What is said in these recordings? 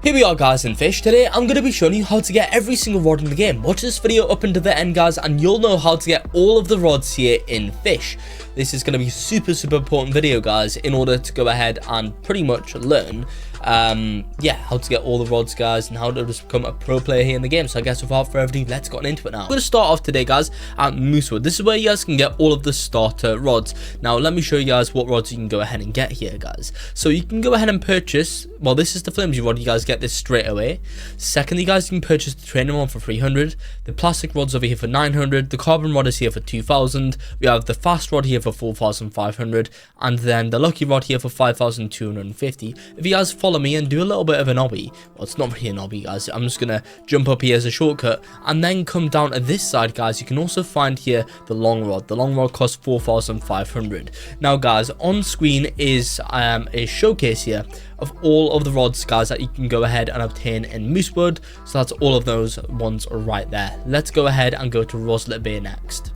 Here we are guys in Fish. Today I'm going to be showing you how to get every single rod in the game. Watch this video up until the end guys and you'll know how to get all of the rods here in Fish. This is going to be super important video guys in order to go ahead and pretty much learn how to get all the rods guys and how to just become a pro player here in the game. So I guess without further ado, let's get into it now. I'm going to start off today guys at Moosewood. This is where you guys can get all of the starter rods. Now let me show you guys what rods you can go ahead and get here guys. So you can go ahead and purchase, well this is the flimsy rod, you guys get this straight away. Secondly guys, you can purchase the training one for 300, the plastic rod's over here for 900, the carbon rod is here for 2000, we have the fast rod here for 4500, and then the lucky rod here for 5250. If you guys follow me and do a little bit of an obby, well it's not really an obby guys, I'm just gonna jump up here as a shortcut and then come down to this side guys. You can also find here the long rod. The long rod costs 4500. Now guys, on screen is a showcase here of all of the rods guys that you can go ahead and obtain in Moosewood. So that's all of those ones right there. Let's go ahead and go to Roslit Bay next.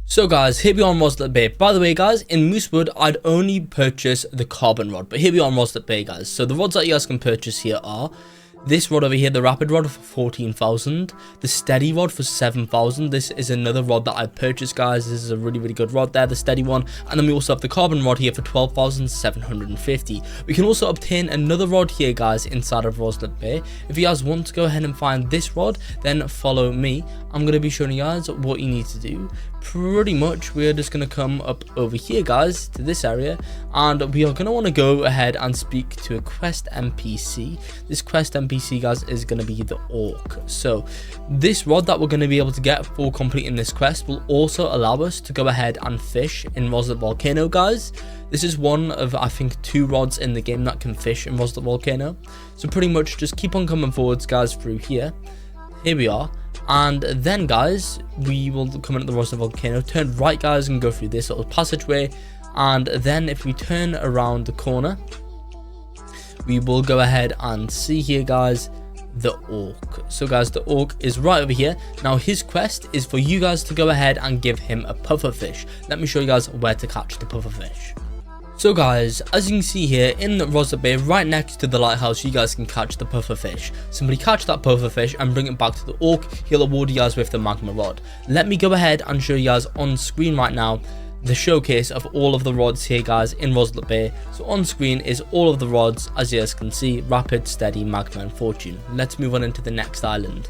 So guys, here we are on Roslit Bay. By the way guys, in Moosewood I'd only purchase the carbon rod, but here we are on Roslit Bay guys. So the rods that you guys can purchase here are this rod over here, the rapid rod for 14,000, the steady rod for 7,000. This is another rod that I purchased guys. This is a really good rod there, the steady one. And then we also have the carbon rod here for 12,750. We can also obtain another rod here guys inside of Roslit Bay. If you guys want to go ahead and find this rod, then follow me. I'm going to be showing you guys what you need to do. Pretty much we're just going to come up over here guys to this area, and we are going to want to go ahead and speak to a quest NPC. This quest NPC guys is going to be the Oric. So this rod that we're going to be able to get for completing this quest will also allow us to go ahead and fish in Roslit Volcano guys. This is one of I think 2 rods in the game that can fish in Roslit Volcano. So pretty much just keep on coming forwards guys through here. Here we are. And then guys, we will come into the Roslit Volcano, turn right guys and go through this little passageway, and then if we turn around the corner, we will go ahead and see here guys the Oric. So guys, the Oric is right over here. Now his quest is for you guys to go ahead and give him a pufferfish. Let me show you guys where to catch the pufferfish. So guys, as you can see here in the Roslit Bay, right next to the lighthouse, you guys can catch the pufferfish. Simply catch that pufferfish and bring it back to the Oric. He'll award you guys with the magma rod. Let me go ahead and show you guys on screen right now the showcase of all of the rods here guys in Roslit Bay. So on screen is all of the rods, as you guys can see, rapid, steady, magma and fortune. Let's move on into the next island.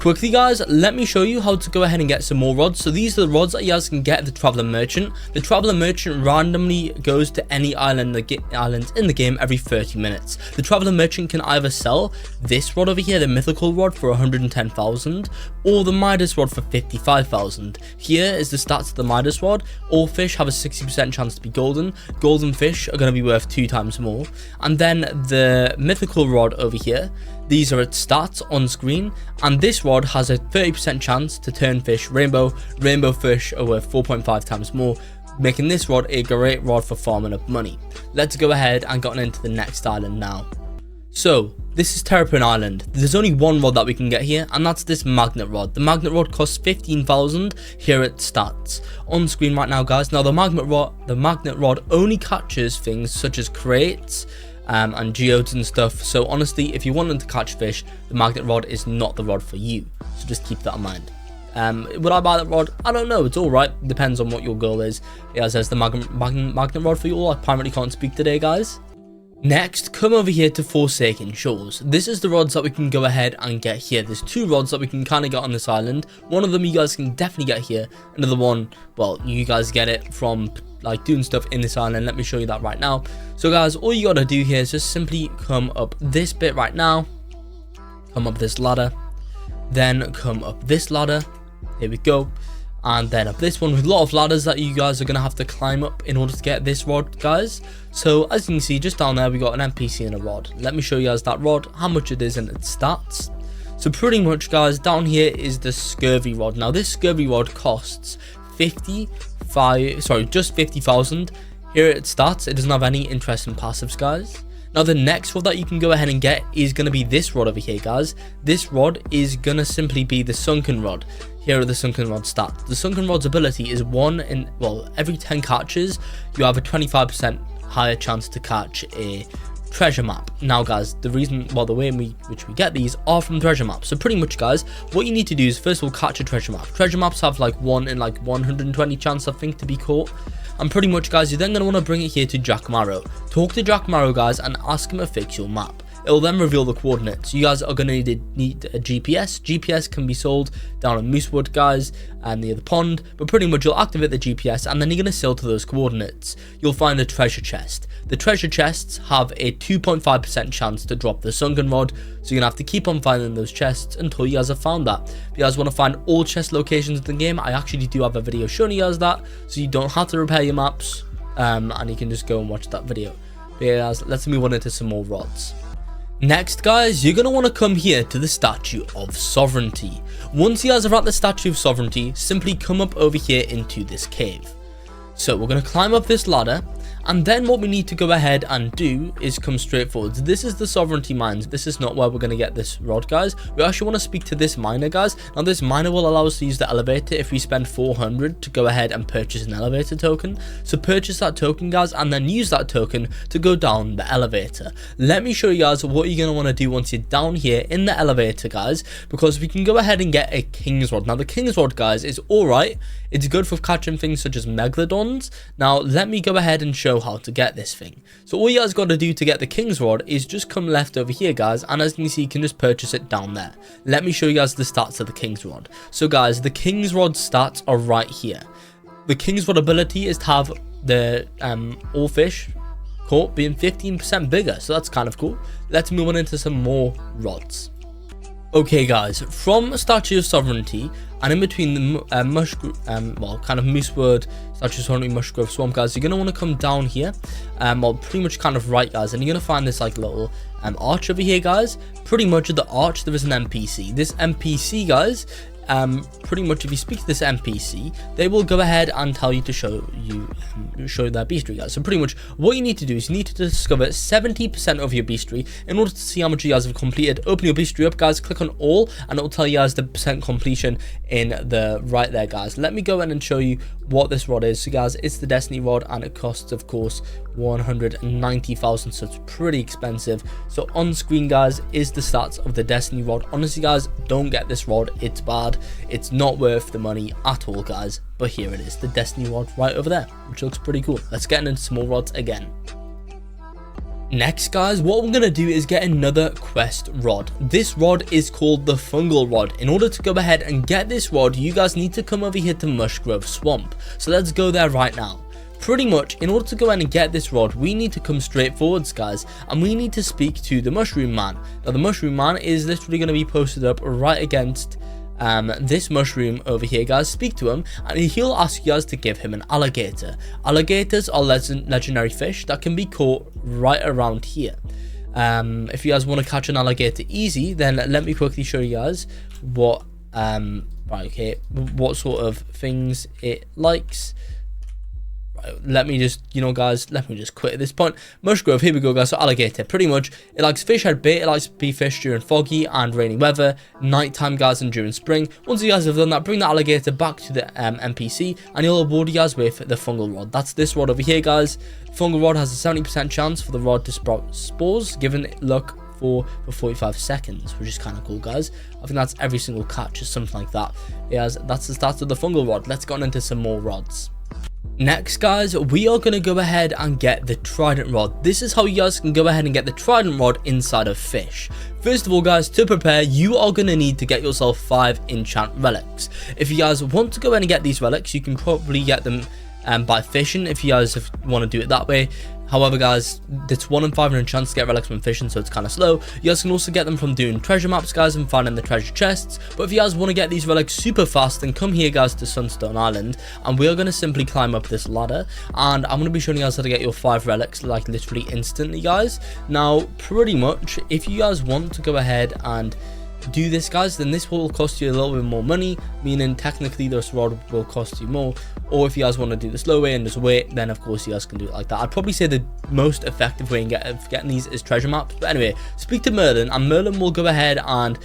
Quickly guys, let me show you how to go ahead and get some more rods. So these are the rods that you guys can get at the Traveler Merchant. The Traveler Merchant randomly goes to any island in the game every 30 minutes. The Traveler Merchant can either sell this rod over here, the Mythical Rod for 110,000, or the Midas Rod for 55,000. Here is the stats of the Midas Rod. All fish have a 60% chance to be golden. Golden fish are going to be worth 2 times more. And then the Mythical Rod over here, these are its stats on screen, and this rod has a 30% chance to turn fish rainbow. Rainbow fish are worth 4.5 times more, making this rod a great rod for farming up money. Let's go ahead and get into the next island now. So this is Terrapin Island. There's only one rod that we can get here, and that's this magnet rod. The magnet rod costs 15,000. Here it stats on screen right now guys. Now the magnet rod only catches things such as crates and geodes and stuff. So honestly, if you wanted to catch fish, the magnet rod is not the rod for you. So just keep that in mind. Would I buy that rod? I don't know. It's all right. Depends on what your goal is. Yeah, says the magnet rod for you all. I apparently can't speak today, guys. Next, come over here to Forsaken Shores. This is the rods that we can go ahead and get here. There's 2 rods that we can kind of get on this island. One of them you guys can definitely get here. Another one, well, you guys get it from like doing stuff in this island. Let me show you that right now. So guys, all you gotta do here is just simply come up this bit right now, come up this ladder, then come up this ladder, here we go, and then up this one with a lot of ladders that you guys are gonna have to climb up in order to get this rod guys. So as you can see, just down there we got an NPC and a rod. Let me show you guys that rod, how much it is and its stats. So pretty much guys, down here is the Scurvy Rod. Now this Scurvy Rod costs just 50,000. Here it starts. It doesn't have any interesting passives guys. Now the next rod that you can go ahead and get is going to be this rod over here guys. This rod is going to simply be the Sunken Rod. Here are the Sunken Rod stats. The Sunken Rod's ability is every 10 catches you have a 25% higher chance to catch a treasure map. Now guys, the way in which we get these are from treasure maps. So pretty much guys, what you need to do is first of all catch a treasure map. Treasure maps have like 1 in like 120 chance I think to be caught. And pretty much guys, you're then going to want to bring it here to Jack Marrow. Talk to Jack Marrow guys and ask him to fix your map. It will then reveal the coordinates. You guys are going to need a GPS. GPS can be sold down in Moosewood guys and near the pond, but pretty much you'll activate the GPS and then you're going to sail to those coordinates. You'll find a treasure chest. The treasure chests have a 2.5% chance to drop the sunken rod, so you're going to have to keep on finding those chests until you guys have found that. If you guys want to find all chest locations in the game, I actually do have a video showing you guys that, so you don't have to repair your maps, and you can just go and watch that video. But yeah guys, let's move on into some more rods. Next guys, you're going to want to come here to the Statue of Sovereignty. Once you guys are at the Statue of Sovereignty, simply come up over here into this cave. So we're going to climb up this ladder, and then what we need to go ahead and do is come straight forwards. This is the Sovereignty Mines. This is not where we're going to get this rod guys. We actually want to speak to this miner guys. Now this miner will allow us to use the elevator if we spend 400 to go ahead and purchase an elevator token. So purchase that token guys and then use that token to go down the elevator. Let me show you guys what you're going to want to do once you're down here in the elevator guys, because we can go ahead and get a King's Rod. Now the King's Rod guys is alright. It's good for catching things such as megalodons. Now let me go ahead and show how to get this thing. So all you guys got to do to get the King's Rod is just come left over here guys, and as you can see you can just purchase it down there. Let me show you guys the stats of the King's Rod. So guys, the King's Rod stats are right here. The King's Rod ability is to have the all fish caught being 15% bigger, so that's kind of cool. Let's move on into some more rods. Okay guys, from Statue of Sovereignty and in between the kind of Moosewood, Statue of Sovereignty, Mushgrove Swamp guys, you're going to want to come down here, pretty much kind of right guys, and you're going to find this like little arch over here guys. Pretty much at the arch there is an NPC. This NPC guys, pretty much if you speak to this NPC, they will go ahead and tell you to show their beastry guys. So pretty much what you need to do is you need to discover 70% of your beastry. In order to see how much you guys have completed, open your beastry up guys, click on all, and it will tell you guys the percent completion in the right there guys. Let me go in and show you what this rod is. So guys, it's the Destiny Rod and it costs of course 190,000, so it's pretty expensive. So on screen guys is the stats of the Destiny Rod. Honestly guys, don't get this rod, it's bad. It's not worth the money at all guys, but here it is, the Destiny Rod right over there, which looks pretty cool. Let's get into some more rods again. Next guys, what we're going to do is get another quest rod. This rod is called the Fungal Rod. In order to go ahead and get this rod, you guys need to come over here to Mushgrove Swamp. So let's go there right now. Pretty much, in order to go ahead and get this rod, we need to come straight forwards guys, and we need to speak to the Mushroom Man. Now the Mushroom Man is literally going to be posted up right against this mushroom over here guys. Speak to him and he'll ask you guys to give him an alligator. Alligators are legendary fish that can be caught right around here. If you guys want to catch an alligator easy, then let me quickly show you guys what what sort of things it likes. Let me just, guys, let me just quit at this point. Mushgrove, here we go guys. So alligator, pretty much it likes fish head bait. It likes to be fished during foggy and rainy weather, nighttime guys, and during spring. Once you guys have done that, bring the alligator back to the NPC and he'll reward you guys with the Fungal Rod. That's this rod over here guys. Fungal Rod has a 70% chance for the rod to sprout spores, given luck for 45 seconds, which is kind of cool guys. I think that's every single catch or something like that. Yes, that's the start of the Fungal Rod. Let's go on into some more rods. Next guys, we are going to go ahead and get the Trident Rod. This is how you guys can go ahead and get the Trident Rod inside of Fisch. First of all guys, to prepare, you are going to need to get yourself 5 enchant relics. If you guys want to go ahead and get these relics, you can probably get them by fishing if you guys want to do it that way. However guys, it's 1 in 500 chance to get relics from fishing, so it's kind of slow. You guys can also get them from doing treasure maps guys and finding the treasure chests. But if you guys want to get these relics super fast, then come here guys to Sunstone Island, and we are going to simply climb up this ladder, and I'm going to be showing you guys how to get your 5 relics like literally instantly guys. Now pretty much, if you guys want to go ahead and do this guys, then this will cost you a little bit more money, meaning technically this rod will cost you more. Or if you guys want to do the slow way and just wait, then of course you guys can do it like that. I'd probably say the most effective way in getting these is treasure maps. But anyway, speak to Merlin, and Merlin will go ahead and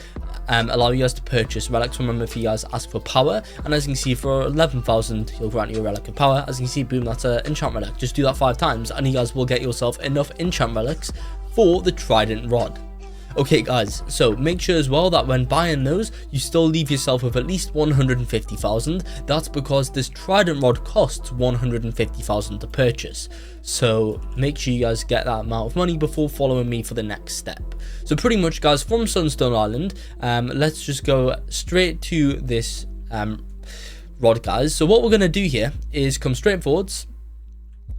allow you guys to purchase relics from him if you guys ask for power. And as you can see, for 11,000 he'll grant you a relic of power. As you can see, boom, that's an enchant relic. Just do that 5 times and you guys will get yourself enough enchant relics for the Trident Rod. Okay guys, so make sure as well that when buying those, you still leave yourself with at least 150,000. That's because this Trident Rod costs 150,000 to purchase. So make sure you guys get that amount of money before following me for the next step. So pretty much guys, from Sunstone Island, let's just go straight to this rod guys. So what we're going to do here is come straight forwards.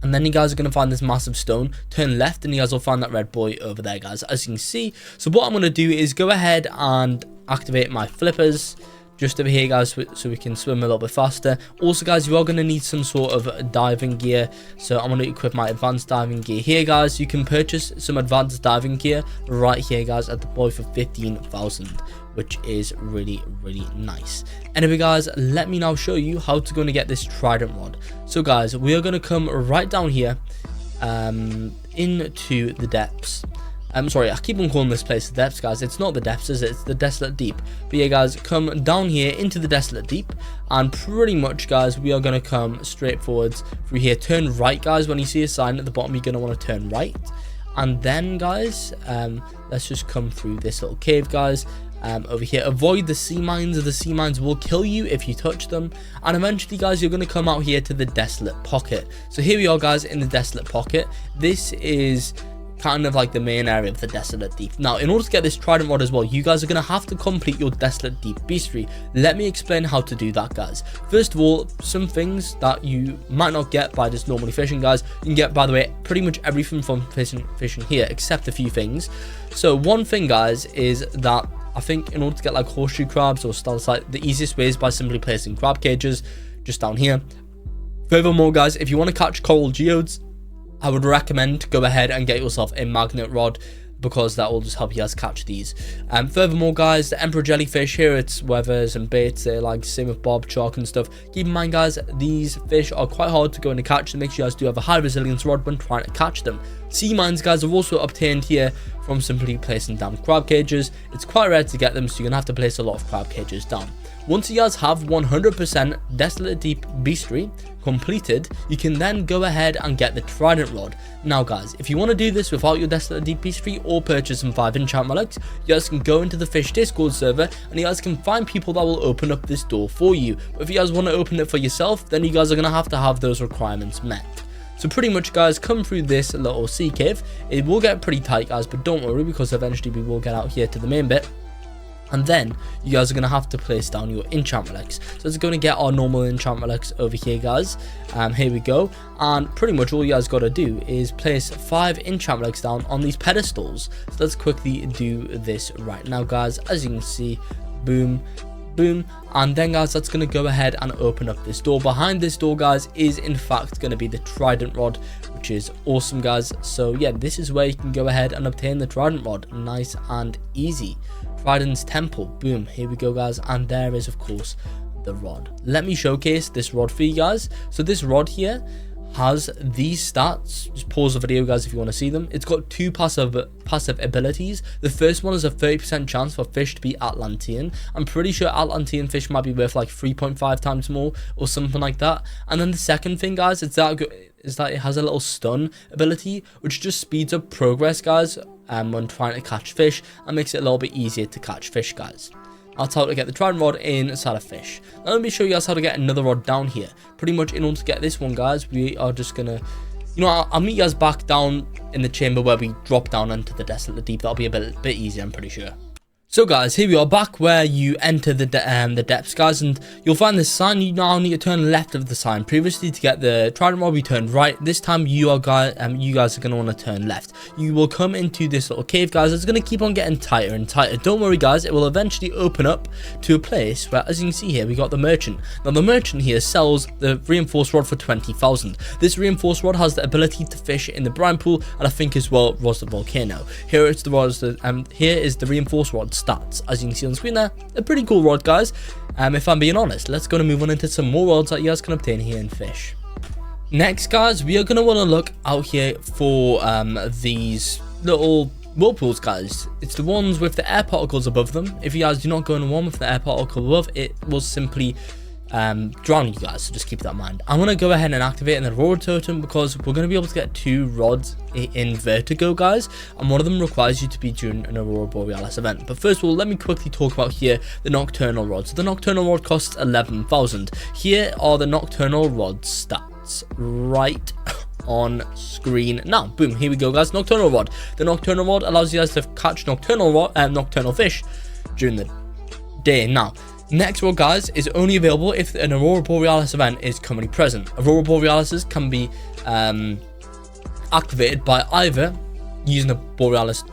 And then you guys are going to find this massive stone, turn left, and you guys will find that red boy over there, guys, as you can see. So what I'm going to do is go ahead and activate my flippers just over here, guys, so we can swim a little bit faster. Also, guys, you are going to need some sort of diving gear. So I'm going to equip my advanced diving gear here, guys. You can purchase some advanced diving gear right here, guys, at the boy for 15,000. Which is really, really nice. Anyway guys, let me now show you how to go and get this Trident Rod. So guys, we are going to come right down here into the depths. I'm sorry, I keep on calling this place the depths, guys. It's not the depths, is it? It's the Desolate Deep. But yeah guys, come down here into the Desolate Deep, and pretty much guys, we are going to come straight forwards through here. Turn right guys. When you see a sign at the bottom, you're going to want to turn right. And then guys, let's just come through this little cave, guys. Over here, avoid the sea mines. The sea mines will kill you if you touch them, and eventually guys, you're going to come out here to the Desolate Pocket. So here we are guys in the Desolate Pocket. This is kind of like the main area of the Desolate Deep. Now in order to get this Trident Rod as well, you guys are going to have to complete your Desolate Deep Beastery. Let me explain how to do that guys. First of all, some things that you might not get by just normally fishing, guys, you can get, by the way, pretty much everything from fishing here except a few things. So one thing guys is that I think in order to get like horseshoe crabs or stalactite, the easiest way is by simply placing crab cages just down here. Furthermore guys, if you want to catch coral geodes, I would recommend go ahead and get yourself a magnet rod, because that will just help you guys catch these. Furthermore guys, the emperor jellyfish here, it's weathers and baits. They're like same with bob, shark and stuff. Keep in mind guys, these fish are quite hard to go and catch, and make sure you guys do have a high resilience rod when trying to catch them. Sea mines guys are also obtained here from simply placing down crab cages. It's quite rare to get them, so you're gonna have to place a lot of crab cages down. Once you guys have 100% Desolate Deep Beastery completed, you can then go ahead and get the Trident Rod. Now guys, if you want to do this without your Desolate Deep Beastery or purchase some 5 enchant relics, you guys can go into the Fish Discord server and you guys can find people that will open up this door for you. But if you guys want to open it for yourself, then you guys are going to have those requirements met. So pretty much guys, come through this little sea cave. It will get pretty tight guys, but don't worry, because eventually we will get out here to the main bit. And then you guys are going to have to place down your enchant relics. So it's going to get our normal enchant relics over here guys. Here we go. And pretty much all you guys got to do is place 5 enchant relics down on these pedestals. So let's quickly do this right now guys. As you can see, boom, boom, and then guys, that's going to go ahead and open up this door. Behind this door guys is in fact going to be the Trident Rod, which is awesome guys. So yeah, this is where you can go ahead and obtain the Trident Rod, nice and easy. Trident's Temple, boom, here we go guys, and there is of course the rod. Let me showcase this rod for you guys. So this rod here has these stats. Just pause the video guys if you want to see them. It's got 2 passive abilities. The first one is a 30% chance for fish to be Atlantean. I'm pretty sure Atlantean fish might be worth like 3.5 times more or something like that. And then the second thing guys, is that it has a little stun ability, which just speeds up progress guys when trying to catch fish, and makes it a little bit easier to catch fish guys. That's how to get the Trident Rod inside of fish. Now let me show you guys how to get another rod down here. Pretty much in order to get this one guys, we are just gonna, you know, I'll meet you guys back down in the chamber where we drop down into the Desolate Deep. That'll be a bit easier, I'm pretty sure. So guys, here we are back where you enter the depths guys, and you'll find this sign. You now need to turn left of the sign. Previously, to get the Trident Rod, we turned right. This time you guys are going to want to turn left. You will come into this little cave guys. It's going to keep on getting tighter and tighter. Don't worry guys, it will eventually open up to a place where, as you can see here, we got the merchant. Now the merchant here sells the reinforced rod for 20,000. This reinforced rod has the ability to fish in the brine pool, and I think as well Roslit Volcano. Here it's the rods, here is the reinforced rod stats. As you can see on the screen there, a pretty cool rod guys. If I'm being honest, let's go and move on into some more rods that you guys can obtain here in Fish. Next guys, we are going to want to look out here for these little whirlpools guys. It's the ones with the air particles above them. If you guys do not go in one with the air particle above, it will simply drowning you guys, so just keep that in mind. I'm going to go ahead and activate an Aurora totem because we're going to be able to get 2 rods in Vertigo, guys, and one of them requires you to be during an Aurora Borealis event. But first of all, let me quickly talk about here the Nocturnal Rod. So the Nocturnal Rod costs 11,000. Here are the Nocturnal Rod stats right on screen now. Boom, here we go, guys. Nocturnal Rod. The Nocturnal Rod allows you guys to catch nocturnal fish during the day. Now, next rod, guys, is only available if an Aurora Borealis event is currently present. Aurora Borealises can be activated by either using a Borealis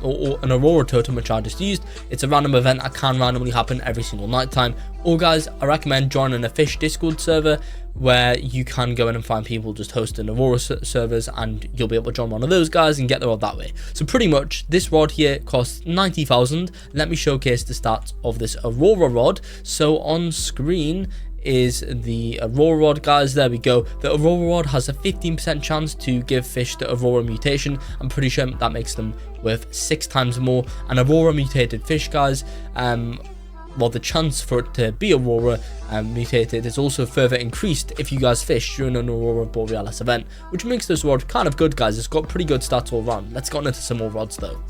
or an Aurora totem, which I just used. It's a random event that can randomly happen every single night time. Or guys, I recommend joining a Fisch Discord server where you can go in and find people just hosting Aurora servers, and you'll be able to join one of those guys and get the rod that way. So pretty much this rod here costs 90,000. Let me showcase the stats of this Aurora Rod. So on screen is the Aurora Rod, guys. There we go. The Aurora Rod has a 15% chance to give fish the Aurora mutation. I'm pretty sure that makes them worth 6 times more. And Aurora mutated fish, guys, well, the chance for it to be Aurora mutated is also further increased if you guys fish during an Aurora Borealis event, which makes this rod kind of good, guys. It's got pretty good stats all around. Let's get on into some more rods though.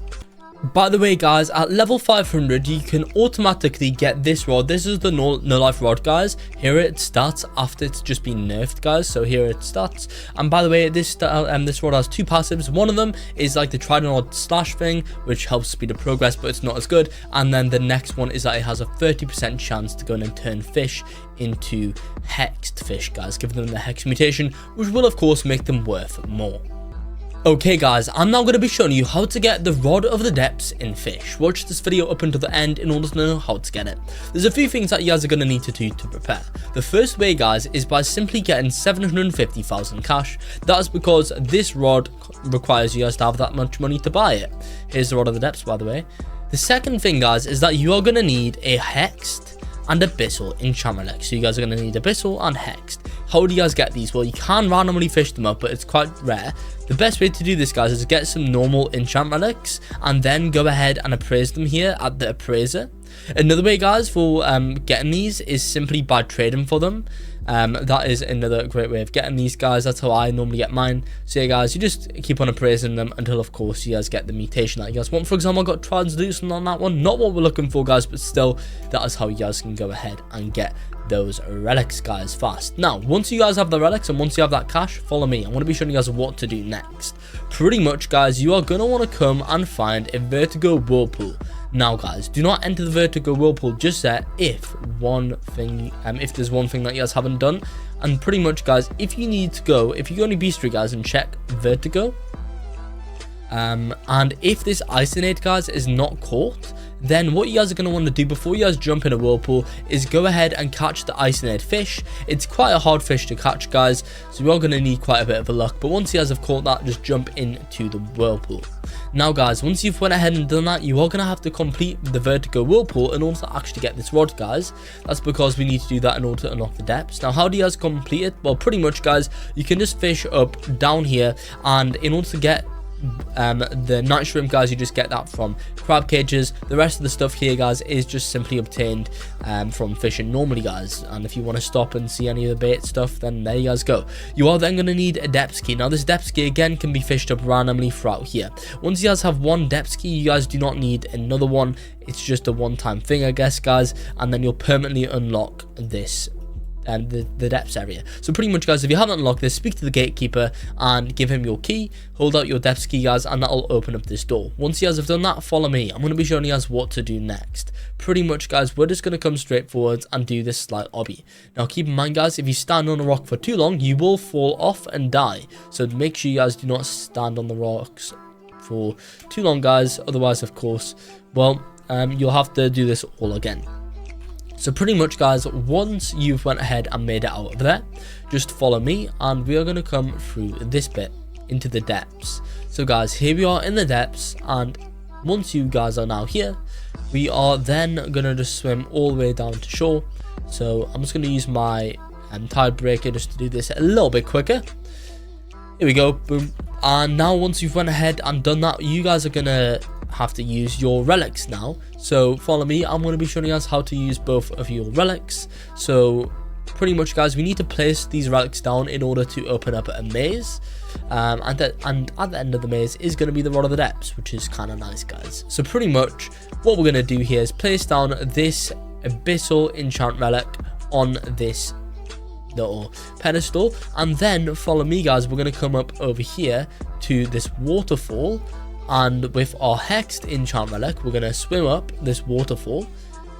By the way, guys, at level 500 you can automatically get this rod. This is the no life rod, guys. Here it stats after it's just been nerfed, guys. So here it stats. And by the way, this rod has 2 passives. One of them is like the Trident Rod slash thing, which helps speed up progress, but it's not as good. And then the next one is that it has a 30% chance to go in and turn fish into hexed fish, guys, giving them the hex mutation, which will of course make them worth more. Okay, guys, I'm now going to be showing you how to get the Rod of the Depths in Fish. Watch this video up until the end in order to know how to get it. There's a few things that you guys are going to need to do to prepare. The first way, guys, is by simply getting 750,000 cash. That is because this rod requires you guys to have that much money to buy it. Here's the Rod of the Depths, by the way. The second thing, guys, is that you are going to need a Hexed and Abyssal enchantment relic. So you guys are going to need Abyssal and Hexed. How do you guys get these? Well, you can randomly fish them up, but it's quite rare. The best way to do this, guys, is to get some normal enchantment relics and then go ahead and appraise them here at the appraiser. Another way, guys, for getting these is simply by trading for them. That is another great way of getting these, guys. That's how I normally get mine. So yeah, guys, you just keep on appraising them until of course you guys get the mutation that you guys want. For example, I got translucent on that one. Not what we're looking for, guys, but still, that is how you guys can go ahead and get those relics, guys, fast. Now, once you guys have the relics and once you have that cash, follow me. I'm going to be showing you guys what to do next. Pretty much, guys, you are going to want to come and find a Vertigo whirlpool. Now, guys, do not enter the Vertigo whirlpool just yet if there's one thing that you guys haven't done. And pretty much, guys, if you need to go, if you go into Beastry, guys, and check Vertigo, and if this Icinate, guys, is not caught, then what you guys are going to want to do before you guys jump in a whirlpool is go ahead and catch the Icinate fish. It's quite a hard fish to catch, guys, so you are going to need quite a bit of a luck. But once you guys have caught that, just jump into the whirlpool. Now, guys, once you've went ahead and done that, you are going to have to complete the Vertigo whirlpool in order to actually get this rod, guys. That's because we need to do that in order to unlock the depths. Now, how do you guys complete it? Well, pretty much, guys, you can just fish up down here, and in order to get the night shrimp, guys, you just get that from crab cages. The rest of the stuff here, guys, is just simply obtained from fishing normally, guys. And if you want to stop and see any of the bait stuff, then there you guys go. You are then going to need a depth key. Now, this depth key again can be fished up randomly throughout here. Once you guys have one depth key, you guys do not need another one. It's just a one-time thing, I guess, guys, and then you'll permanently unlock this and the depths area. So pretty much, guys, if you haven't unlocked this, speak to the gatekeeper and give him your key. Hold out your depths key, guys, and that'll open up this door. Once you guys have done that, follow me. I'm going to be showing you guys what to do next. Pretty much, guys, we're just going to come straight forwards and do this slight obby. Now, keep in mind, guys, if you stand on a rock for too long, you will fall off and die. So make sure you guys do not stand on the rocks for too long, guys. Otherwise, of course, well, you'll have to do this all again. So pretty much, guys, once you've went ahead and made it out of there, just follow me and we are going to come through this bit into the depths. So, guys, here we are in the depths, and once you guys are now here, we are then going to just swim all the way down to shore. So I'm just going to use my tide breaker just to do this a little bit quicker. Here we go, boom. And now once you've went ahead and done that, you guys are going to have to use your relics now. So follow me. I'm going to be showing you guys how to use both of your relics. So pretty much, guys, we need to place these relics down in order to open up a maze. And at the end of the maze is going to be the Rod of the Depths, which is kind of nice, guys. So pretty much what we're going to do here is place down this abyssal enchant relic on this little pedestal, and then follow me, guys. We're going to come up over here to this waterfall, and with our hexed enchant relic, we're going to swim up this waterfall.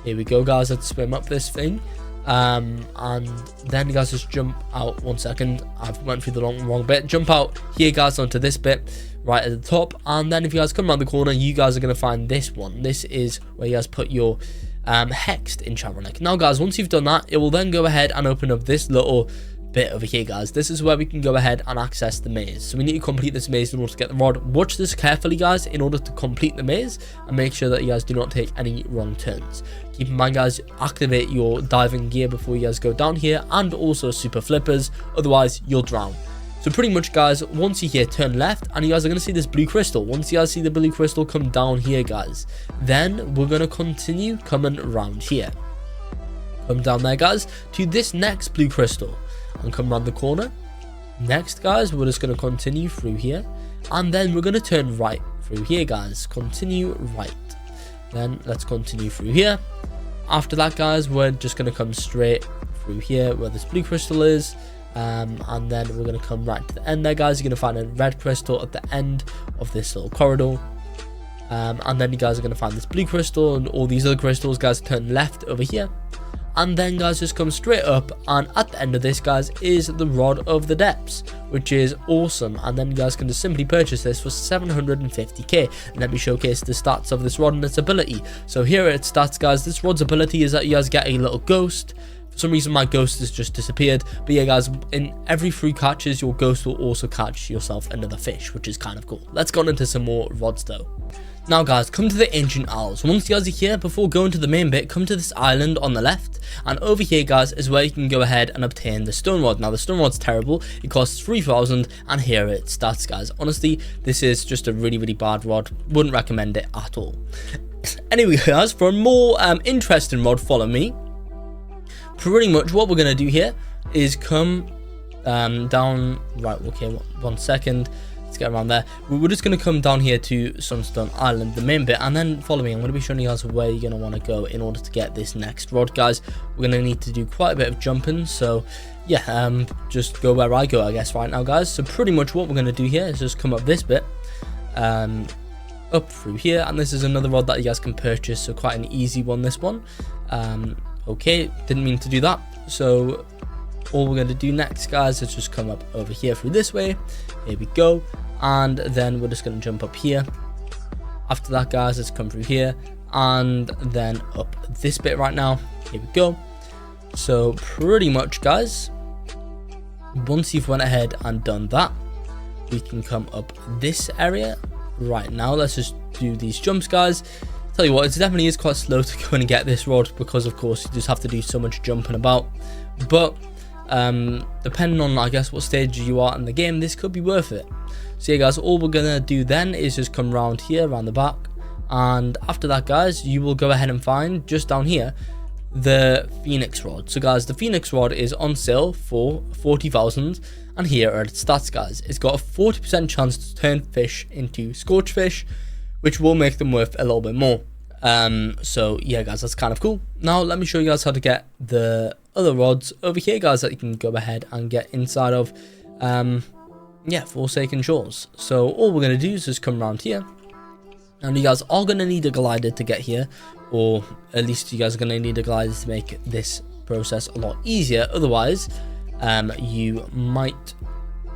Here we go, guys. Let's swim up this thing. And then, guys, just jump out. 1 second, I've went through the wrong bit. Jump out here, guys, onto this bit right at the top, and then if you guys come around the corner, you guys are going to find this one. This is where you guys put your hexed enchant relic. Now, guys, once you've done that, it will then go ahead and open up this little bit over here, guys. This is where we can go ahead and access the maze. So we need to complete this maze in order to get the rod. Watch this carefully, guys, in order to complete the maze, and make sure that you guys do not take any wrong turns. Keep in mind, guys, activate your diving gear before you guys go down here, and also super flippers, otherwise you'll drown. So pretty much, guys, once you here, turn left, and you guys are going to see this blue crystal. Once you guys see the blue crystal, come down here, guys. Then we're going to continue coming around here. Come down there, guys, to this next blue crystal, and come around the corner. Next, guys, we're just going to continue through here, and then we're going to turn right through here, guys. Continue right. Then let's continue through here. After that, guys, we're just going to come straight through here where this blue crystal is. And then we're going to come right to the end there, guys. You're going to find a red crystal at the end of this little corridor. And then you guys are going to find this blue crystal and all these other crystals, guys. Turn left over here. And then, guys, just come straight up, and at the end of this, guys, is the Rod of the Depths, which is awesome. And then you guys can just simply purchase this for 750k. And let me showcase the stats of this rod and its ability. So here are its stats, guys. This rod's ability is that you guys get a little ghost. For some reason, my ghost has just disappeared. But yeah, guys, in every 3 catches, your ghost will also catch yourself another fish, which is kind of cool. Let's go into some more rods, though. Now, guys, come to the Ancient Owls. Once you guys are here, before going to the main bit, come to this island on the left. And over here, guys, is where you can go ahead and obtain the Stone Rod. Now, the Stone Rod's terrible. It costs 3,000, and here are its stats, guys. Honestly, this is just a really, really bad rod. Wouldn't recommend it at all. Anyway, guys, for a more interesting rod, follow me. Pretty much what we're going to do here is come down. Right, okay, 1 second. Let's get around there. We're just going to come down here to Sunstone Island, the main bit, and then follow me. I'm going to be showing you guys where you're going to want to go in order to get this next rod, guys. We're going to need to do quite a bit of jumping, so yeah, just go where I go, I guess, right now, guys. So pretty much what we're going to do here is just come up this bit, up through here, and this is another rod that you guys can purchase, so quite an easy one, this one. Okay, didn't mean to do that. So all we're going to do next, guys, is just come up over here through this way. Here we go. And then we're just going to jump up here. After that, guys, let's come through here and then up this bit right now. Here we go. So pretty much, guys, once you've went ahead and done that, we can come up this area right now. Let's just do these jumps, guys. Tell you what, it definitely is quite slow to go and get this rod because, of course, you just have to do so much jumping about. But depending on, I guess, what stage you are in the game, this could be worth it. So yeah, guys, all we're gonna do then is just come around here, around the back, and after that, guys, you will go ahead and find just down here the Phoenix Rod. So guys, the Phoenix Rod is on sale for 40,000, and here are its stats, guys. It's got a 40% chance to turn fish into scorch fish, which will make them worth a little bit more. So yeah, guys, that's kind of cool. Now let me show you guys how to get the other rods over here, guys, that you can go ahead and get inside of yeah, Forsaken Shores. So all we're going to do is just come around here, and you guys are going to need a glider to get here, or at least you guys are going to need a glider to make this process a lot easier. Otherwise you might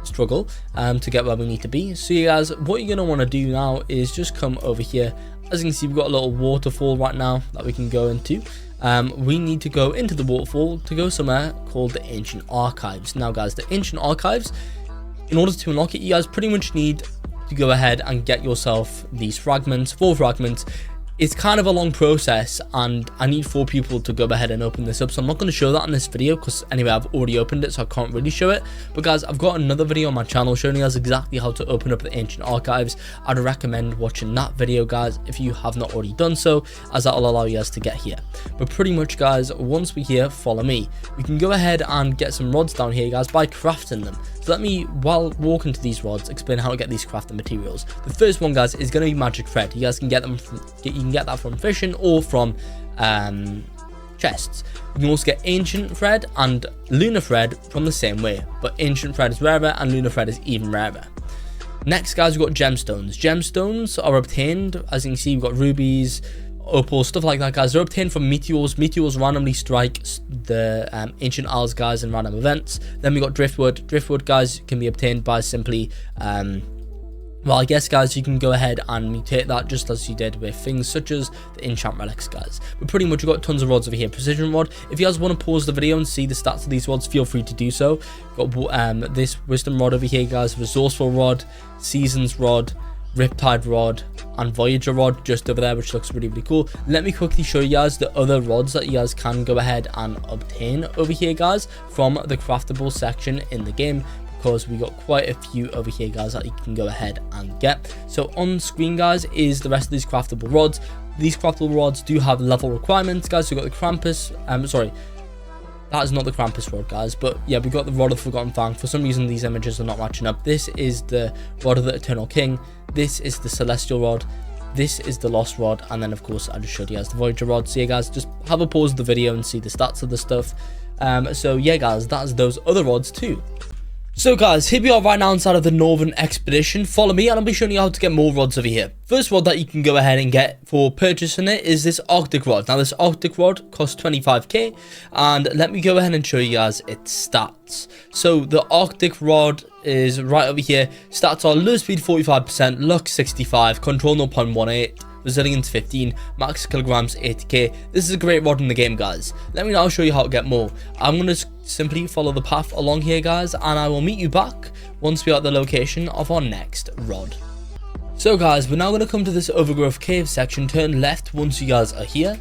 struggle to get where we need to be. So you guys, what you're going to want to do now is just come over here. As you can see, we've got a little waterfall right now that we can go into. We need to go into the waterfall to go somewhere called the Ancient Archives. Now, guys, the Ancient Archives, in order to unlock it, you guys pretty much need to go ahead and get yourself these fragments, 4 fragments. it's kind of a long process, and I need 4 people to go ahead and open this up. So I'm not going to show that in this video because anyway, I've already opened it, so I can't really show it. But guys, I've got another video on my channel showing you guys exactly how to open up the ancient archives. I'd recommend watching that video, guys, if you have not already done so, as that will allow you guys to get here. But pretty much, guys, once we're here, follow me. We can go ahead and get some rods down here, guys, by crafting them. So let me, while walking to these rods, explain how to get these crafting materials. The first one, guys, is going to be magic thread. You guys can get them from, you can get that from fishing or from chests. You can also get ancient thread and lunar thread from the same way, but ancient thread is rarer and lunar thread is even rarer. Next, guys, we've got gemstones. Gemstones are obtained, as you can see, we've got rubies, opal, stuff like that, guys. They're obtained from meteors. Meteors randomly strike the ancient isles, guys, in random events. Then we got driftwood. Driftwood, guys, can be obtained by simply well, I guess, guys, you can go ahead and mutate that just as you did with things such as the enchant relics, guys. But pretty much, we've got tons of rods over here. Precision rod. If you guys want to pause the video and see the stats of these rods, feel free to do so. We've got this wisdom rod over here, guys. Resourceful rod, seasons rod, riptide rod, and voyager rod just over there, which looks really, really cool. Let me quickly show you guys the other rods that you guys can go ahead and obtain over here, guys, from the craftable section in the game, because we got quite a few over here, guys, that you can go ahead and get. So on screen, guys, is the rest of these craftable rods. These craftable rods do have level requirements, guys. So we've got the Krampus, sorry, that is not the Krampus rod, guys, but yeah, we got the Rod of the Forgotten Fang. For some reason, these images are not matching up. This is the Rod of the Eternal King. This is the Celestial Rod. This is the Lost Rod. And then, of course, I just showed you guys the Voyager Rod. So yeah, guys, just have a pause of the video and see the stats of the stuff. So yeah, guys, that's those other rods too. So guys, here we are right now inside of the Northern Expedition. Follow me and I'll be showing you how to get more rods over here. First rod that you can go ahead and get for purchasing it is this Arctic Rod. Now this Arctic Rod costs 25k, and let me go ahead and show you guys its stats. So the Arctic Rod is right over here. Stats are low speed 45%, luck 65, control 0.18, resilience 15, max kilograms 80k. This is a great rod in the game, guys. Let me now show you how to get more. I'm going to simply follow the path along here, guys, and I will meet you back once we are at the location of our next rod. So guys, we're now going to come to this overgrowth cave section. Turn left once you guys are here,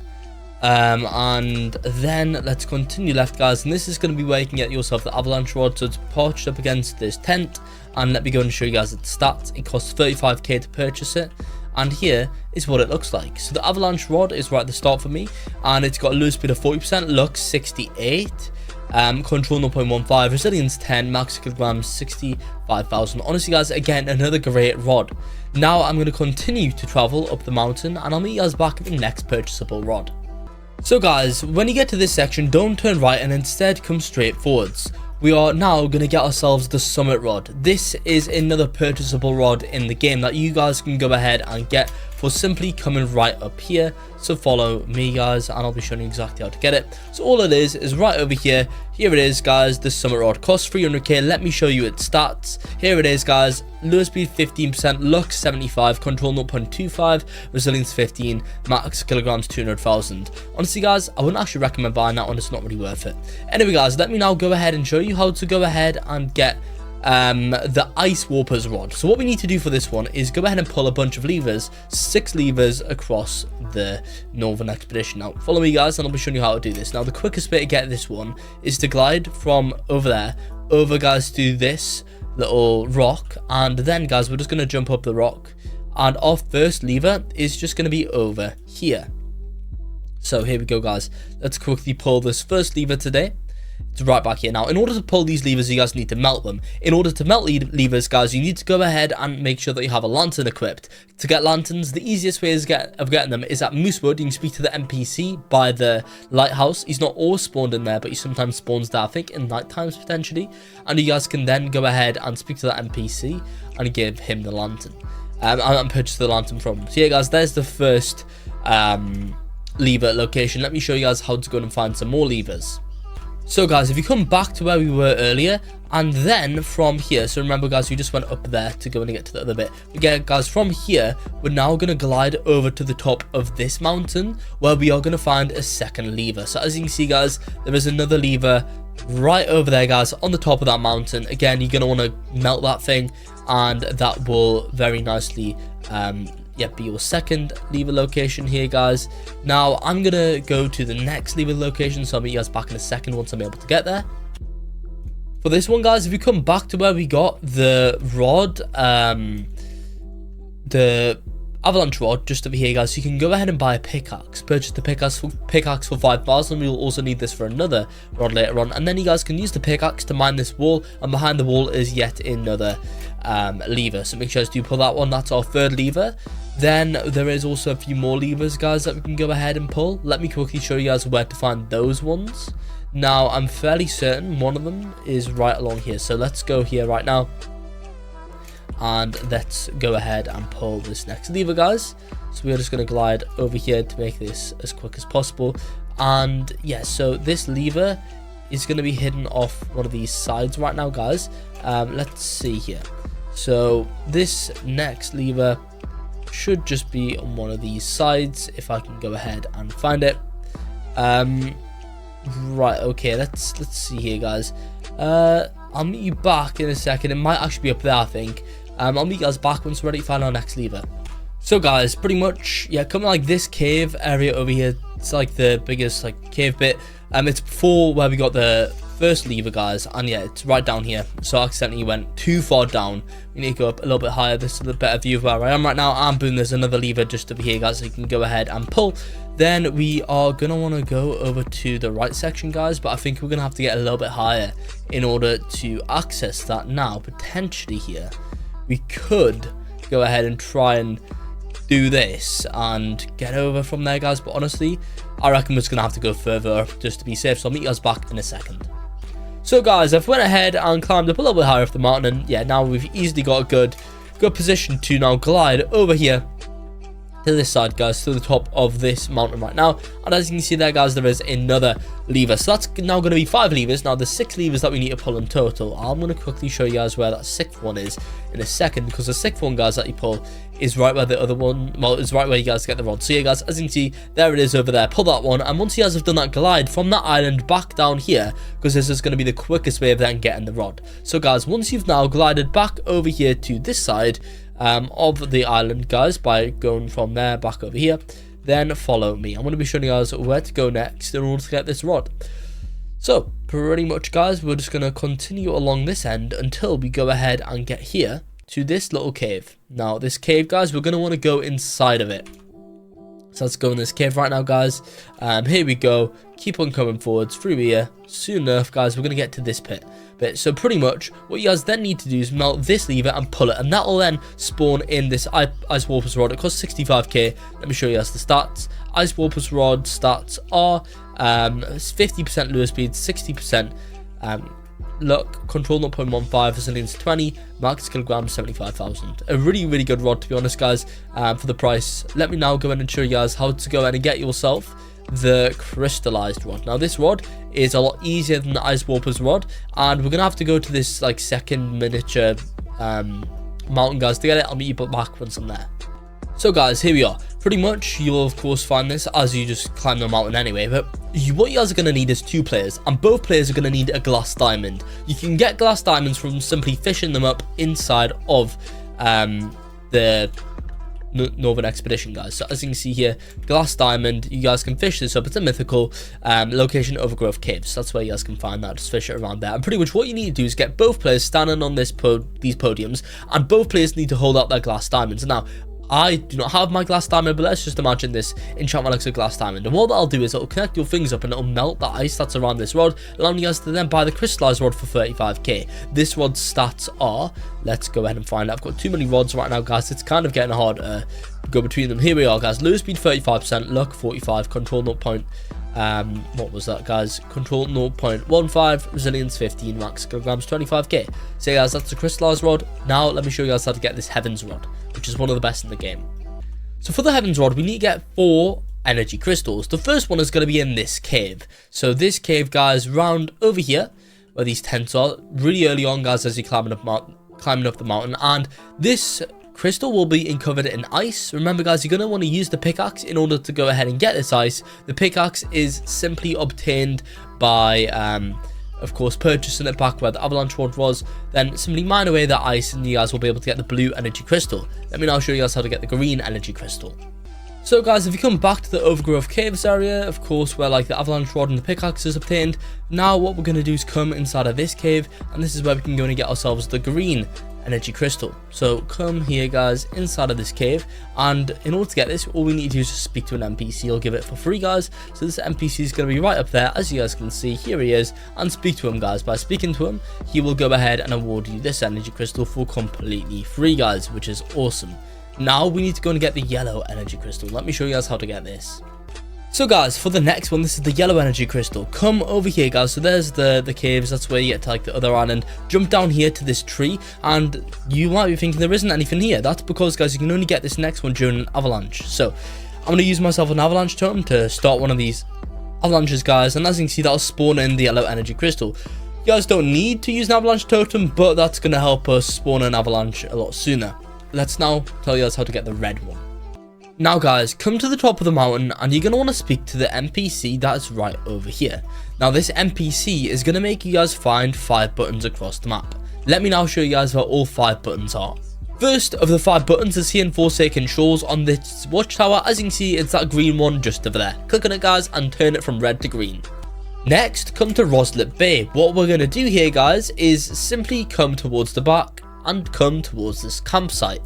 and then let's continue left, guys, and this is going to be where you can get yourself the avalanche rod. So it's perched up against this tent, and let me go and show you guys its stats. It costs 35k to purchase it, and here is what it looks like. So the avalanche rod is right at the start for me, and it's got a low speed of 40%, luck 68, control 0.15, resilience 10, max kilograms 65,000. Honestly, guys, again, another great rod. Now I'm going to continue to travel up the mountain, and I'll meet you guys back at the next purchasable rod. So guys, when you get to this section, don't turn right and instead come straight forwards. We are now going to get ourselves the Summit Rod. This is another purchasable rod in the game that you guys can go ahead and get for simply coming right up here. So follow me, guys, and I'll be showing you exactly how to get it. So all it is right over here. Here it is, guys. The Summit Rod costs 300k. Let me show you its stats. Here it is, guys. Low speed 15%, luck 75, control 0.25, resilience 15, max kilograms 200,000. Honestly, guys, I wouldn't actually recommend buying that one. It's not really worth it. Anyway, guys, let me now go ahead and show you how to go ahead and get the Ice Warper's Rod. So what we need to do for this one is go ahead and pull a bunch of levers, 6 levers across the Northern Expedition. Now follow me, guys, and I'll be showing you how to do this. Now the quickest way to get this one is to glide from over there over, guys, to this little rock, and then, guys, we're just going to jump up the rock, and our first lever is just going to be over here. So here we go, guys. Let's quickly pull this first lever today. It's right back here. Now, in order to pull these levers, you guys need to melt them. In order to melt levers, guys, you need to go ahead and make sure that you have a lantern equipped. To get lanterns, the easiest way of getting them is at Moosewood. You can speak to the NPC by the lighthouse. He's not always spawned in there, but he sometimes spawns there, I think, in night times potentially. And you guys can then go ahead and speak to that NPC and give him the lantern. And purchase the lantern from him. So yeah, guys, there's the first lever location. Let me show you guys how to go and find some more levers. So guys, if you come back to where we were earlier, and then from here, so remember, guys, we just went up there to go and get to the other bit. Again, guys, from here, we're now going to glide over to the top of this mountain, where we are going to find a second lever. So as you can see, guys, there is another lever right over there, guys, on the top of that mountain. Again, you're going to want to melt that thing, and that will very nicely be your second lever location here, guys. Now I'm gonna go to the next lever location, so I'll meet you guys back in a second once I'm able to get there. For this one, guys, if we come back to where we got the rod, the avalanche rod just over here, guys, so you can go ahead and buy a pickaxe. Purchase the pickaxe for 5,000. We'll also need this for another rod later on, and then you guys can use the pickaxe to mine this wall, and behind the wall is yet another lever, so make sure you do pull that one. That's our third lever. Then there is also a few more levers, guys, that we can go ahead and pull. Let me quickly show you guys where to find those ones. Now I'm fairly certain one of them is right along here, so let's go here right now and let's go ahead and pull this next lever, guys. So we're just going to glide over here to make this as quick as possible. And yeah, so this lever is going to be hidden off one of these sides right now, guys. Let's see here. So this next lever should just be on one of these sides, if I can go ahead and find it. Right, okay, let's see here, guys. I'll meet you back in a second. It might actually be up there, I think. I'll meet you guys back once we're ready to find our next lever. So guys, pretty much, yeah, coming like this cave area over here, it's like the biggest like cave bit. It's before where we got the first lever, guys, and yeah, it's right down here. So I accidentally went too far down. We need to go up a little bit higher. This is a better view of where I am right now. And boom, there's another lever just over here, guys, so you can go ahead and pull. Then we are gonna want to go over to the right section, guys, but I think we're gonna have to get a little bit higher in order to access that. Now potentially here we could go ahead and try and do this and get over from there, guys, but honestly I reckon we're just gonna have to go further up just to be safe. So I'll meet you guys back in a second. So guys, I've went ahead and climbed up a little bit higher up the mountain, and yeah, now we've easily got a good position to now glide over here to this side, guys, to the top of this mountain right now. And as you can see there, guys, there is another lever, so that's now going to be 5 levers. Now there's 6 levers that we need to pull in total. I'm going to quickly show you guys where that 6th one is in a second, because the 6th one, guys, that you pull is right where the other one, well, is right where you guys get the rod. So yeah, guys, as you can see, there it is over there. Pull that one, and once you guys have done that, glide from that island back down here, because this is going to be the quickest way of then getting the rod. So guys, once you've now glided back over here to this side of the island, guys, by going from there back over here, then follow me. I'm going to be showing you guys where to go next in order to get this rod. So pretty much, guys, we're just going to continue along this end until we go ahead and get here to this little cave. Now this cave, guys, we're going to want to go inside of it. So let's go in this cave right now, guys. Here we go. Keep on coming forwards through here. Soon enough, guys, we're going to get to this pit. So pretty much what you guys then need to do is melt this lever and pull it, and that will then spawn in this Ice Warper's Rod. It costs 65k. Let me show you guys the stats. Ice Warper's Rod stats are 50% lure speed, 60% luck, control 0.15, resilience 20, max kilograms 75,000. A really good rod, to be honest, guys, for the price. Let me now go ahead and show you guys how to go ahead and get yourself the Crystallized Rod. Now this rod is a lot easier than the Ice Warper's Rod, and we're gonna have to go to this like second miniature mountain, guys, to get it. I'll meet you back once I'm there. So guys, here we are. Pretty much you'll of course find this as you just climb the mountain anyway, but what you guys are going to need is 2 players, and both players are going to need a glass diamond. You can get glass diamonds from simply fishing them up inside of the Northern Expedition, guys. So as you can see here, glass diamond, you guys can fish this up. It's a mythical location, Overgrowth Caves. That's where you guys can find that. Just fish it around there, and pretty much what you need to do is get both players standing on these podiums, and both players need to hold out their glass diamonds. Now I do not have my glass diamond, but let's just imagine this enchantment looks like a glass diamond, and what that'll do is it'll connect your things up and it'll melt the ice that's around this rod, allowing you guys to then buy the Crystallized Rod for 35k. This rod's stats are, let's go ahead and find out. I've got too many rods right now, guys. It's kind of getting hard to go between them. Here we are, guys. Lure speed 35%, luck 45, control 0. What was that, guys? Control 0.15, resilience 15, max kilograms 25k. So guys, that's the Crystallized Rod. Now let me show you guys how to get this Heaven's Rod, which is one of the best in the game. So for the Heaven's Rod, we need to get 4 energy crystals. The first one is going to be in this cave. So this cave, guys, round over here where these tents are, really early on, guys, as you're climbing up the mountain, and this crystal will be covered in ice. Remember, guys, you're going to want to use the pickaxe in order to go ahead and get this ice. The pickaxe is simply obtained by of course purchasing it back where the avalanche rod was, then simply mine away the ice and you guys will be able to get the blue energy crystal. Let me now show you guys how to get the green energy crystal. So guys, if you come back to the overgrowth caves area, of course where like the avalanche rod and the pickaxe is obtained, now what we're going to do is come inside of this cave, and this is where we can go and get ourselves the green energy crystal. So come here guys, inside of this cave, and in order to get this, all we need to do is just speak to an NPC. You'll give it for free guys. So this NPC is going to be right up there, as you guys can see. Here he is, and speak to him guys. By speaking to him, he will go ahead and award you this energy crystal for completely free guys, which is awesome. Now we need to go and get the yellow energy crystal. Let me show you guys how to get this. So guys, for the next one, this is the yellow energy crystal. Come over here guys. So there's the caves. That's where you get to like the other island. Jump down here to this tree, and you might be thinking there isn't anything here. That's because guys, you can only get this next one during an avalanche. So I'm going to use myself an avalanche totem to start one of these avalanches guys, and as you can see, that'll spawn in the yellow energy crystal. You guys don't need to use an avalanche totem, but that's going to help us spawn an avalanche a lot sooner. Let's now tell you guys how to get the red one. Now guys, come to the top of the mountain, and you're going to want to speak to the NPC that is right over here. Now this NPC is going to make you guys find 5 buttons across the map. Let me now show you guys where all 5 buttons are. First of the 5 buttons is here in Forsaken Shores on this watchtower. As you can see, it's that green one just over there. Click on it guys and turn it from red to green. Next, come to Roslit Bay. What we're going to do here guys is simply come towards the back and come towards this campsite.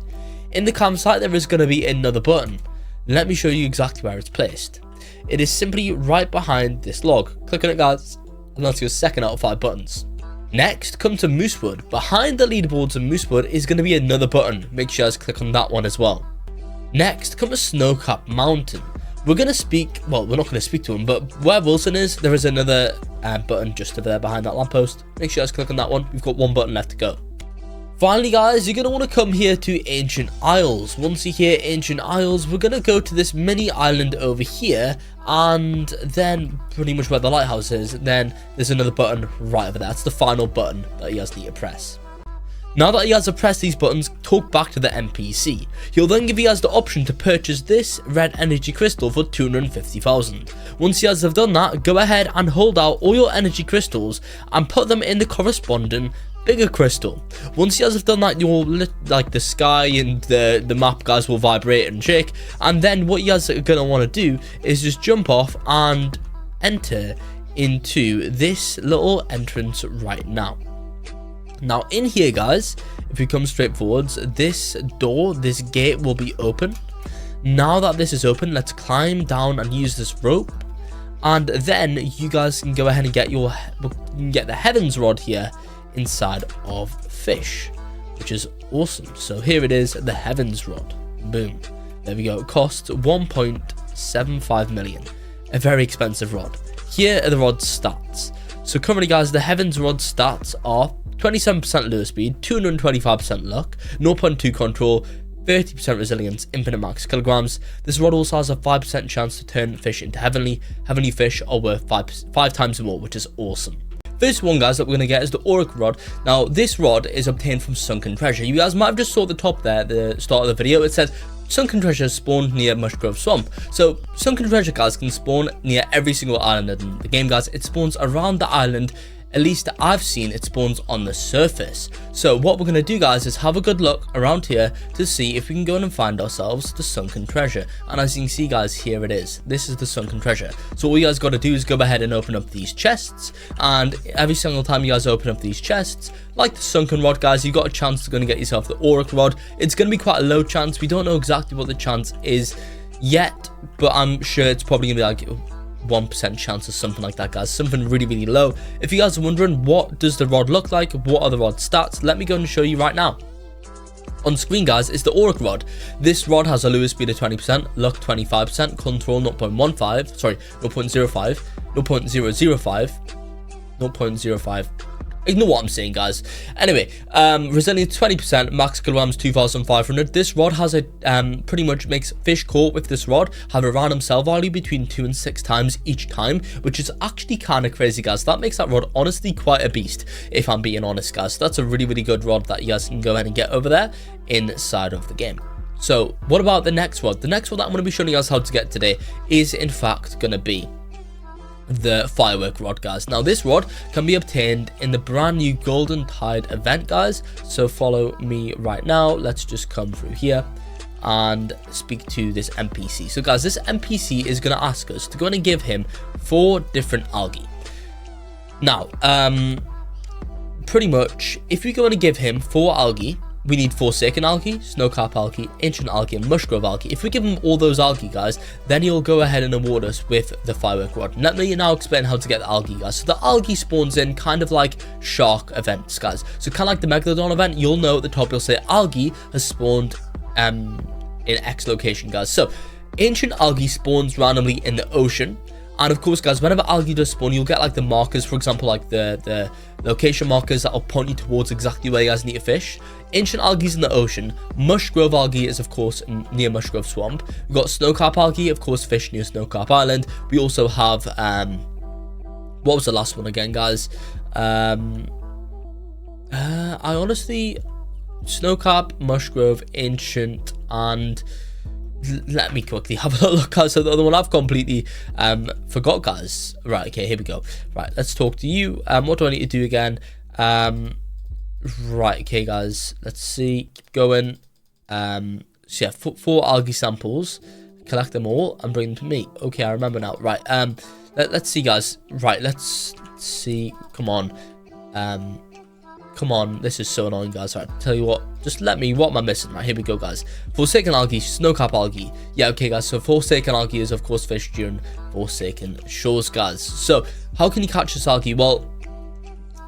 In the campsite there is going to be another button. Let me show you exactly where it's placed. It is simply right behind this log. Click on it guys, and that's your second out of 5 buttons. Next, come to Moosewood. Behind the leaderboards of Moosewood is going to be another button. Make sure you guys click on that one as well. Next, come to Snowcap Mountain. We're going to speak, well, we're not going to speak to him, but where Wilson is, there is another button just over there behind that lamppost. Make sure you guys click on that one. We've got 1 button left to go. Finally guys, you're going to want to come here to Ancient Isles. Once you hear Ancient Isles, we're going to go to this mini island over here, and then pretty much where the lighthouse is, then there's another button right over there. That's the final button that you guys need to press. Now that you guys have pressed these buttons, talk back to the NPC. He'll then give you guys the option to purchase this red energy crystal for 250,000. Once you guys have done that, go ahead and hold out all your energy crystals and put them in the corresponding bigger crystal. Once you guys have done that, you'll like the sky and the map guys will vibrate and shake, and then what you guys are going to want to do is just jump off and enter into this little entrance right now. Now in here guys, if you come straight forwards, this door, this gate will be open. Now that this is open, let's climb down and use this rope, and then you guys can go ahead and get the Heaven's Rod here inside of Fisch, which is awesome. So here it is, the Heaven's Rod. Boom, there we go. It costs 1.75 million, a very expensive rod. Here are the rod's stats. So currently guys, the Heaven's Rod stats are 27% lure speed, 225% luck, 0.2 control, 30% resilience, infinite max kilograms. This rod also has a 5% chance to turn fish into heavenly. Heavenly fish are worth 5 times more, which is awesome. First one guys that we're going to get is the Oric Rod. Now this rod is obtained from Sunken Treasure. You guys might have just saw at the top there, the start of the video, it says Sunken Treasure spawned near Mushgrove Swamp. So Sunken Treasure guys can spawn near every single island in the game guys. It spawns around the island. At least I've seen it spawns on the surface. So what we're going to do guys is have a good look around here to see if we can go in and find ourselves the Sunken Treasure. And as you can see guys, here it is. This is the Sunken Treasure. So all you guys got to do is go ahead and open up these chests, and every single time you guys open up these chests, like the Sunken Rod guys, you got a chance to go and get yourself the Oric Rod. It's going to be quite a low chance. We don't know exactly what the chance is yet, but I'm sure it's probably going to be like 1% chance or something like that guys, something really low. If you guys are wondering what does the rod look like, what are the rod stats, let me go and show you right now. On screen guys is the Oric Rod. This rod has a lure speed of 20%, luck 25%, control 0.05, 0.05, ignore what I'm saying guys. Anyway, resilience 20%, max kilograms 2,500. This rod has a pretty much makes fish caught with this rod have a random sell value between 2 and 6 times each time, which is actually kind of crazy guys. That makes that rod honestly quite a beast, if I'm being honest guys. So that's a really good rod that you guys can go ahead and get over there inside of the game. So what about the next rod? The next one that I'm going to be showing you guys how to get today is in fact going to be the Firework Rod, guys. Now this rod can be obtained in the brand new Golden Tide event, guys, so follow me right now. Let's just come through here and speak to this NPC. So guys, this NPC is going to ask us to go and give him 4 different algae. Now pretty much, if we go and give him 4 algae, we need Forsaken algae, Snowcap algae, Ancient algae, and Mushgrove algae. If we give him all those algae, guys, then he'll go ahead and award us with the Firework Rod. Let me now explain how to get the algae, guys. So the algae spawns in kind of like shark events, guys. So kind of like the Megalodon event, you'll know at the top, you'll say algae has spawned in X location, guys. So Ancient algae spawns randomly in the ocean. And of course, guys, whenever algae does spawn, you'll get like the markers, for example, like the location markers that will point you towards exactly where you guys need to fish. Ancient algae is in the ocean. Mushgrove algae is, of course, near Mushgrove Swamp. We've got Snowcap algae, of course, fish near Snowcap Island. We also have, what was the last one again, guys? I honestly, Snowcap, Mushgrove, Ancient, and let me quickly have a look, guys. So the other one I've completely forgot, guys. Right, okay, here we go. Right, let's talk to you. What do I need to do again? Right, okay, guys, let's see. Keep going. So yeah, 4 algae samples, collect them all and bring them to me. Okay, I remember now. Right, let's see, guys. Right, let's see. Come on. Come on, this is so annoying, guys. Right, tell you what, just let me, what am I missing? Right, here we go, guys. Forsaken algae, Snowcap algae. Yeah, okay, guys, so Forsaken algae is, of course, fish during Forsaken shores, guys. So how can you catch this algae? Well,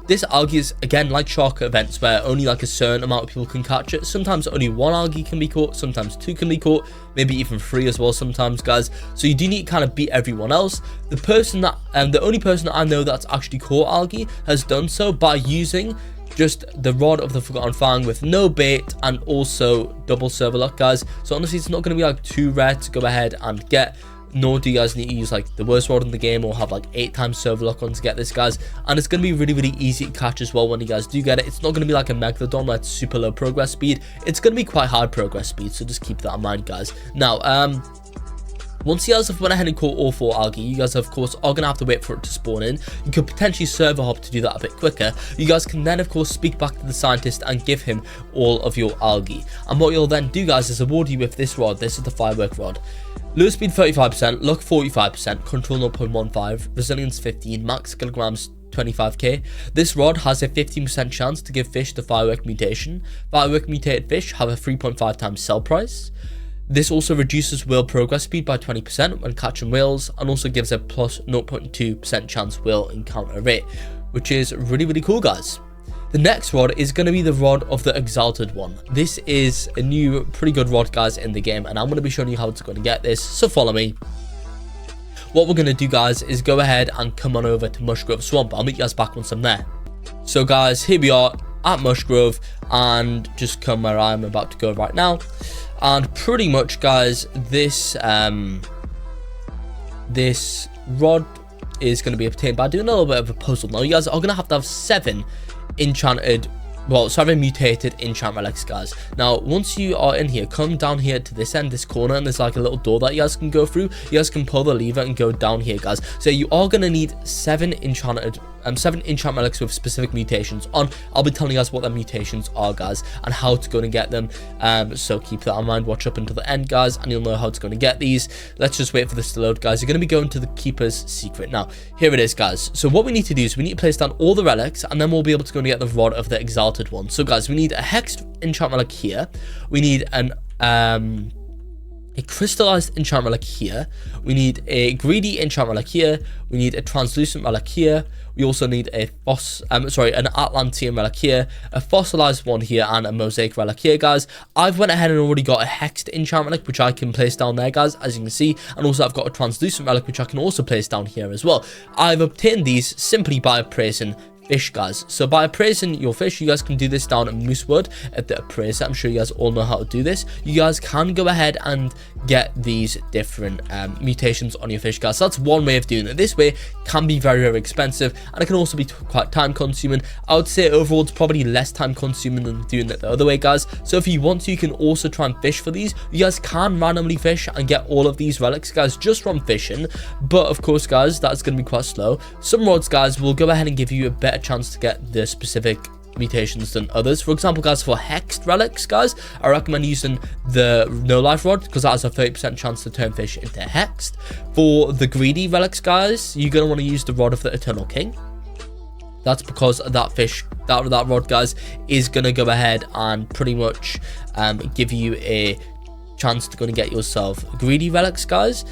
this algae is, again, like shark events where only like a certain amount of people can catch it. Sometimes only 1 algae can be caught, sometimes 2 can be caught, maybe even 3 as well sometimes, guys. So you do need to kind of beat everyone else. The person that, the only person that I know that's actually caught algae has done so by using just the Rod of the Forgotten Fang with no bait and also double server luck, guys. So honestly, it's not going to be like too rare to go ahead and get, nor do you guys need to use like the worst rod in the game or have like 8 times server luck on to get this, guys. And it's going to be really, really easy to catch as well when you guys do get it. It's not going to be like a Megalodon where it's super low progress speed. It's going to be quite hard progress speed, so just keep that in mind, guys. Now, once you guys have went ahead and caught all 4 algae, you guys, of course, are going to have to wait for it to spawn in. You could potentially server hop to do that a bit quicker. You guys can then, of course, speak back to the scientist and give him all of your algae. And what you'll then do, guys, is award you with this rod. This is the Firework Rod. Lure speed 35%, luck 45%, control 0.15, resilience 15, max kilograms 25k. This rod has a 15% chance to give fish the Firework mutation. Firework mutated fish have a 3.5 times sell price. This also reduces whale progress speed by 20% when catching whales, and also gives a plus 0.2% chance whale encounter rate, which is really, really cool, guys. The next rod is going to be the Rod of the Exalted One. This is a new, pretty good rod, guys, in the game, and I'm going to be showing you how to go and get this, so follow me. What we're going to do, guys, is go ahead and come on over to Mushgrove Swamp. I'll meet you guys back once I'm there. So, guys, here we are at Mushgrove, and just come where I'm about to go right now. And pretty much, guys, this this rod is going to be obtained by doing a little bit of a puzzle. Now, you guys are going to have 7 enchanted, well, 7 mutated enchant relics, guys. Now, once you are in here, come down here to this end, this corner, and there's like a little door that you guys can go through. You guys can pull the lever and go down here, guys. So you are going to need 7 enchant relics with specific mutations on. I'll be telling you guys what the mutations are, guys, and how to go and get them. So keep that in mind. Watch up until the end, guys, and you'll know how to go and get these. Let's just wait for this to load, guys. You're going to be going to the Keeper's Secret. Now, here it is, guys. So what we need to do is we need to place down all the relics, and then we'll be able to go and get the Rod of the Exalted One. So, guys, we need a hexed enchant relic here. We need a crystallized enchant relic here. We need a greedy enchant relic here. We need a translucent relic here. We also need a an Atlantean relic here, a fossilized one here, and a mosaic relic here, guys. I've went ahead and already got a hexed enchant relic, which I can place down there, guys, as you can see. And also I've got a translucent relic, which I can also place down here as well. I've obtained these simply by placing fish, guys. So by appraising your fish, you guys can do this down at Moosewood at the appraiser. I'm sure you guys all know how to do this. You guys can go ahead and get these different mutations on your fish, guys. So that's one way of doing it. This way can be very, very expensive, and it can also be quite time consuming. I would say overall it's probably less time consuming than doing it the other way, guys. So if you want to, you can also try and fish for these. You guys can randomly fish and get all of these relics, guys, just from fishing. But of course, guys, that's going to be quite slow. Some rods, guys, will go ahead and give you a better chance to get the specific mutations than others. For example, guys, for hexed relics, guys, I recommend using the no life rod because that has a 30% chance to turn fish into hexed. For the greedy relics, guys, you're going to want to use the rod of the Eternal King. That's because that fish, that rod, guys, is going to go ahead and pretty much give you a chance to go and get yourself greedy relics, guys,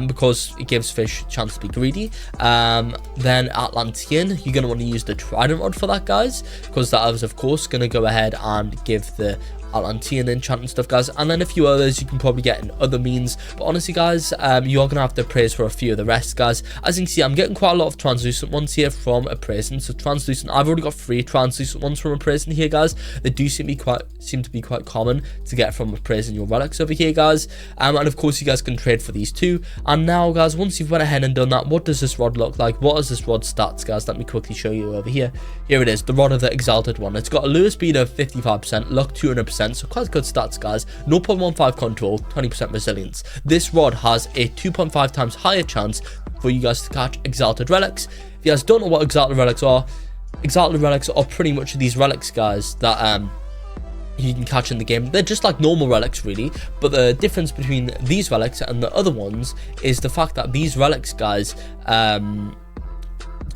because it gives fish a chance to be greedy. Then Atlantean, you're going to want to use the Trident Rod for that, guys, because that is of course going to go ahead and give the Atlantean enchant and stuff, guys. And then a few others you can probably get in other means, but honestly, guys, you are gonna have to appraise for a few of the rest, guys. As you can see, I'm getting quite a lot of translucent ones here from appraising. So translucent, I've already got 3 translucent ones from appraising here, guys. They do seem to be quite common to get from appraising your relics over here, guys. And of course you guys can trade for these too. And now, guys, once you've went ahead and done that, what does this rod look like? What is this rod stats, guys? Let me quickly show you over here. Here it is, the rod of the Exalted One. It's got a lure speed of 55%, luck 200%, so quite good stats, guys. 0.15 control, 20% resilience. This rod has a 2.5 times higher chance for you guys to catch exalted relics. If you guys don't know what exalted relics are pretty much these relics, guys, that you can catch in the game. They're just like normal relics, really, but the difference between these relics and the other ones is the fact that these relics, guys,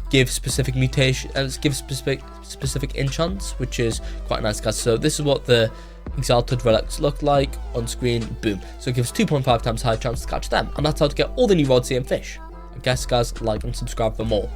give specific mutations, give specific enchants, which is quite nice, guys. So this is what the exalted relics look like on screen. Boom. So it gives 2.5 times higher chance to catch them, and that's how to get all the new rods here in Fish. I guess, guys, like and subscribe for more.